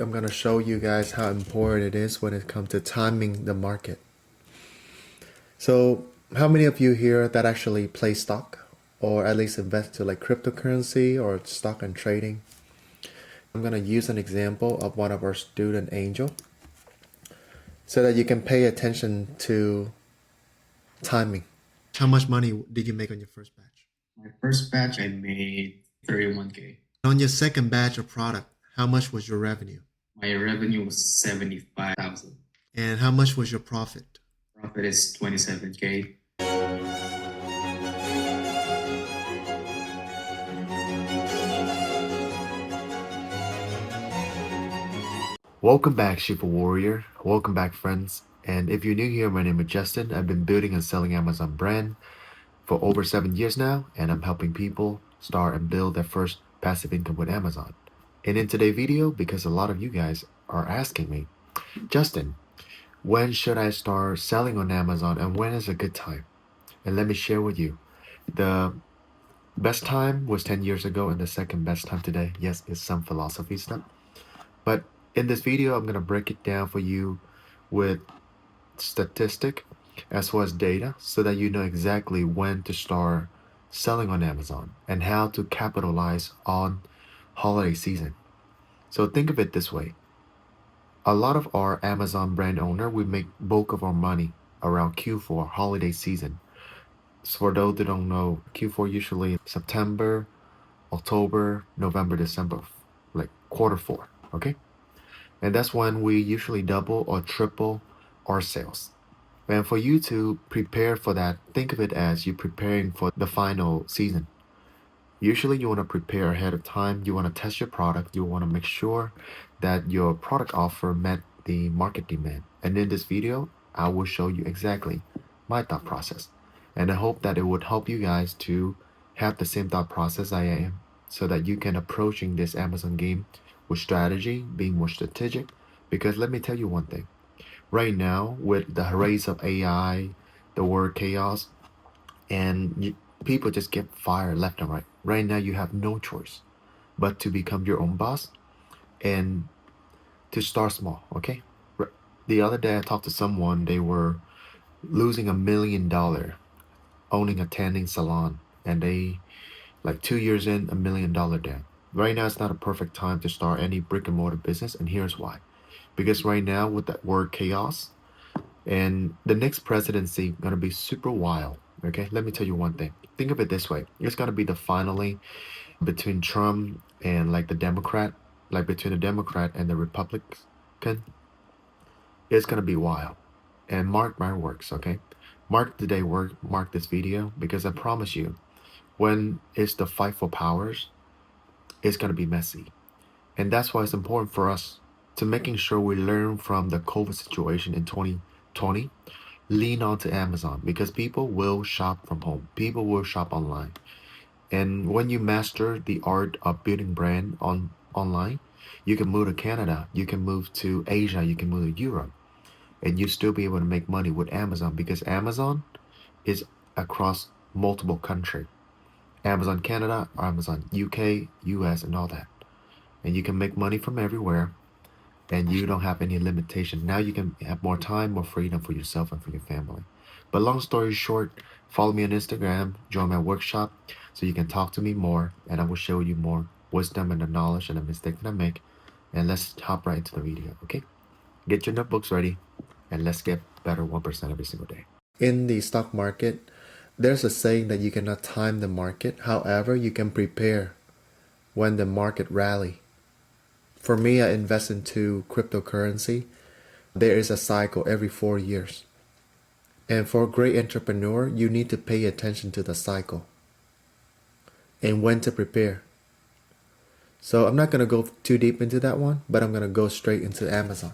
I'm going to show you guys how important it is when it comes to timing the market. So, how many of you here that actually play stock or at least invest to like cryptocurrency or stock and trading? I'm going to use an example of one of our student Angel so that you can pay attention to timing. How much money did you make on your first batch? My first batch, I made 31K. On your second batch of product, how much was your revenue? My revenue was 75,000. And how much was your profit? Profit is 27K. Welcome back, Shiva Warrior. Welcome back, friends. And if you're new here, my name is Justin. I've been building and selling Amazon brand for over 7 years now, and I'm helping people start and build their first passive income with Amazon. And in today's video, because a lot of you guys are asking me, Justin, when should I start selling on Amazon and when is a good time? And let me share with you. The best time was 10 years ago, and the second best time today, yes, is some philosophy stuff. But in this video, I'm going to break it down for you with statistic as well as data so that you know exactly when to start selling on Amazon and how to capitalize on holiday season. So think of it this way. A lot of our Amazon brand owner, we make bulk of our money around Q4 holiday season. So for those that don't know, Q4 usually September, October, November, December, like quarter four, okay? And that's when we usually double or triple our sales. And for you to prepare for that, think of it as you preparing for the final season. Usually you want to prepare ahead of time. You want to test your product. You want to make sure that your product offer met the market demand. And in this video, I will show you exactly my thought process. And I hope that it would help you guys to have the same thought process I am so that you can approaching this Amazon game with strategy, being more strategic. Because let me tell you one thing. Right now, with the rise of AI, the word chaos, and people just get fired left and right. Right now, you have no choice but to become your own boss and to start small, okay? The other day, I talked to someone, they were losing $1 million owning a tanning salon, and they, like 2 years in, $1 million down. Right now, it's not a perfect time to start any brick and mortar business, and here's why. Because right now, with that word chaos, and the next presidency gonna be super wild. Okay, let me tell you one thing. Think of it this way: it's gonna be the finally between Trump and like the Democrat, like between the Democrat and the Republican. It's gonna be wild. And mark my words, okay? Mark the day work. Mark this video because I promise you, when it's the fight for powers, it's gonna be messy. And that's why it's important for us to making sure we learn from the COVID situation in 2020. Lean on to Amazon because people will shop from home. People will shop online. And when you master the art of building brand online, you can move to Canada, you can move to Asia, you can move to Europe, and you still be able to make money with Amazon because Amazon is across multiple countries. Amazon Canada, Amazon UK, US, and all that. And you can make money from everywhere and you don't have any limitation. Now you can have more time, more freedom for yourself and for your family. But long story short, follow me on Instagram, join my workshop so you can talk to me more and I will show you more wisdom and the knowledge and the mistake that I make. And let's hop right into the video, okay? Get your notebooks ready and let's get better 1% every single day. In the stock market, there's a saying that you cannot time the market. However, you can prepare when the market rally. For me, I invest into cryptocurrency. There is a cycle every 4 years. And for a great entrepreneur, you need to pay attention to the cycle and when to prepare. So I'm not going to go too deep into that one, but I'm going to go straight into Amazon.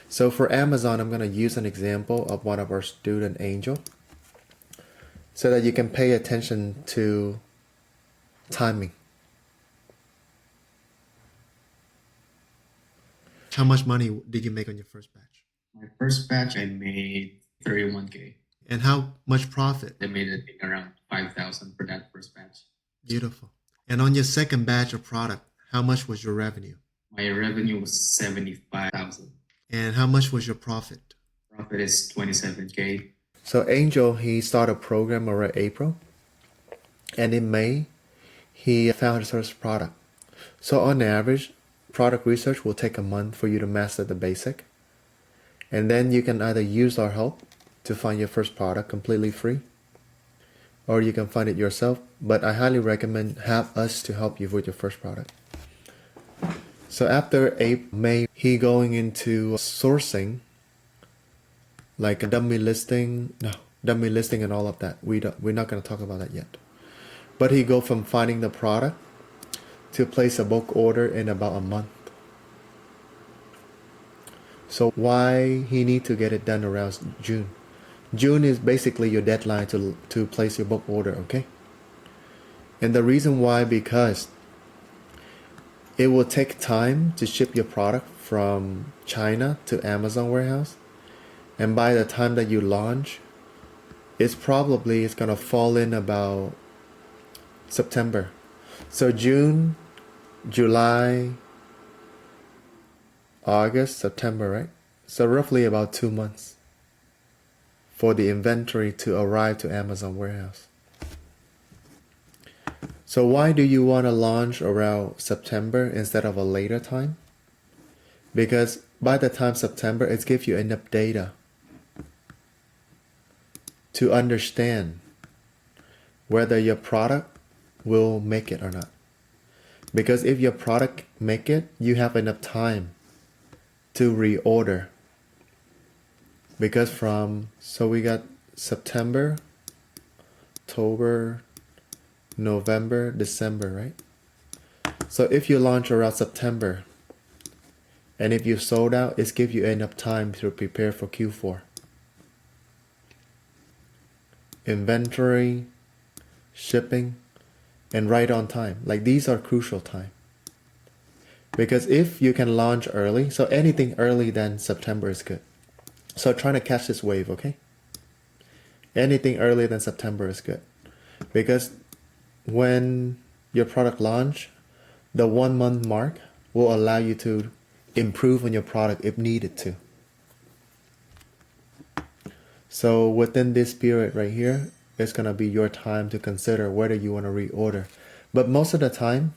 So for Amazon, I'm going to use an example of one of our student Angel so that you can pay attention to timing. How much money did you make on your first batch? My first batch, I made 31K. And how much profit? I made it around 5,000 for that first batch. Beautiful. And on your second batch of product, how much was your revenue? My revenue was 75,000. And how much was your profit? Profit is 27K. So Angel, he started a program around April, and in May, he found his first product. So on average, product research will take a month for you to master the basic. And then you can either use our help to find your first product completely free, or you can find it yourself. But I highly recommend have us to help you with your first product. So after May, he going into sourcing, like a dummy listing, and all of that. We're not going to talk about that yet. But he go from finding the product to place a bulk order in about a month. So why he need to get it done around June? June is basically your deadline to place your bulk order, okay? And the reason why, because it will take time to ship your product from China to Amazon warehouse. And by the time that you launch, it's gonna fall in about September. So June, July, August, September, right? So roughly about 2 months for the inventory to arrive to Amazon warehouse. So why do you want to launch around September instead of a later time? Because by the time September, it gives you enough data to understand whether your product will make it or not. Because if your product make it, you have enough time to reorder. Because so we got September, October, November, December, right? So if you launch around September, and if you sold out, it gives you enough time to prepare for Q4. Inventory, shipping, and right on time. Like these are crucial time. Because if you can launch early, so anything early than September is good. So trying to catch this wave, okay? Anything earlier than September is good. Because when your product launch, the 1 month mark will allow you to improve on your product if needed to. So within this period right here, it's going to be your time to consider whether you want to reorder. But most of the time,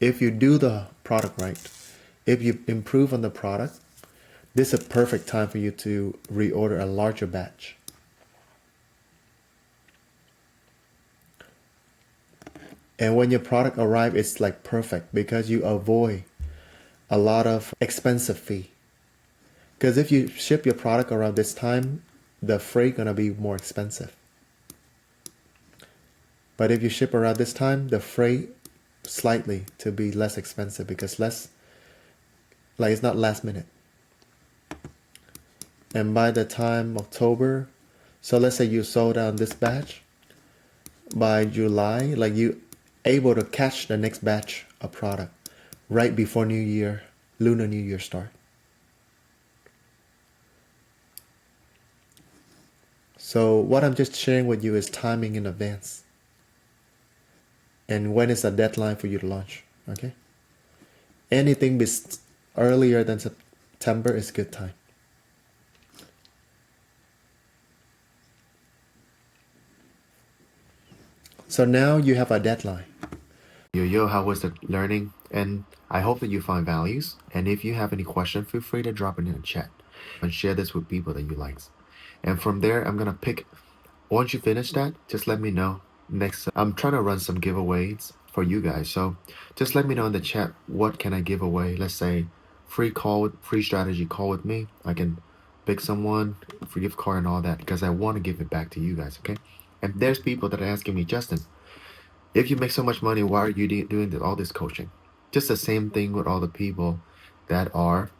if you do the product right, if you improve on the product, this is a perfect time for you to reorder a larger batch. And when your product arrives, it's like perfect because you avoid a lot of expensive fee. Because if you ship your product around this time, the freight gonna be more expensive. But if you ship around this time, the freight slightly to be less expensive because it's not last minute. And by the time October, so let's say you sold out this batch, by July, like you able to catch the next batch of product right before New Year, Lunar New Year start. So what I'm just sharing with you is timing in advance. And when is the deadline for you to launch, okay? Anything earlier than September is good time. So now you have a deadline. Yo, how was the learning? And I hope that you find values. And if you have any question, feel free to drop it in the chat and share this with people that you like. And from there, I'm gonna pick. Once you finish that, just let me know. Next, I'm trying to run some giveaways for you guys. So just let me know in the chat what can I give away. Let's say free strategy call with me. I can pick someone, free gift card and all that because I want to give it back to you guys. Okay. And there's people that are asking me, Justin, if you make so much money, why are you doing all this coaching? Just the same thing with all the people that are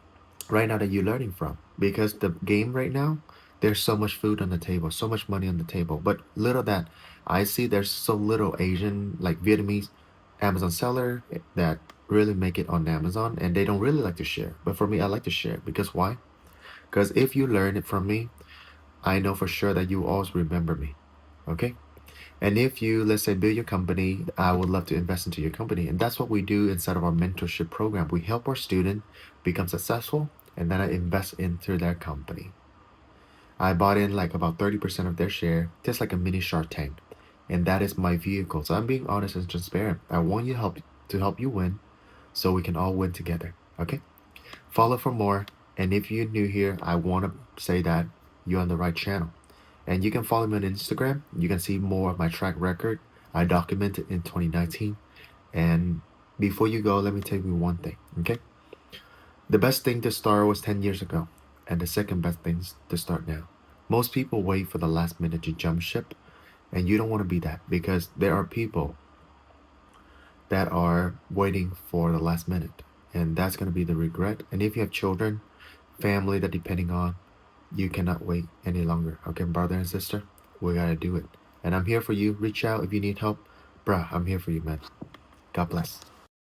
right now that you're learning from. Because the game right now, there's so much food on the table, so much money on the table. But little that I see there's so little Asian, like Vietnamese Amazon seller that really make it on Amazon and they don't really like to share. But for me, I like to share because why? Because if you learn it from me, I know for sure that you always remember me. Okay? And if you, let's say, build your company, I would love to invest into your company. And that's what we do inside of our mentorship program. We help our student become successful, and then I invest into their company. I bought in like about 30% of their share, just like a mini Shark Tank. And that is my vehicle. So I'm being honest and transparent. I want you to help you win so we can all win together. Okay? Follow for more. And if you're new here, I want to say that you're on the right channel. And you can follow me on Instagram. You can see more of my track record. I documented in 2019. And before you go, let me tell you one thing, okay? The best thing to start was 10 years ago, and the second best thing is to start now. Most people wait for the last minute to jump ship, and you don't want to be that because there are people that are waiting for the last minute, and that's going to be the regret. And if you have children, family that depending on, you cannot wait any longer. Okay, brother and sister, we gotta do it. And I'm here for you. Reach out if you need help. Bruh, I'm here for you, man. God bless.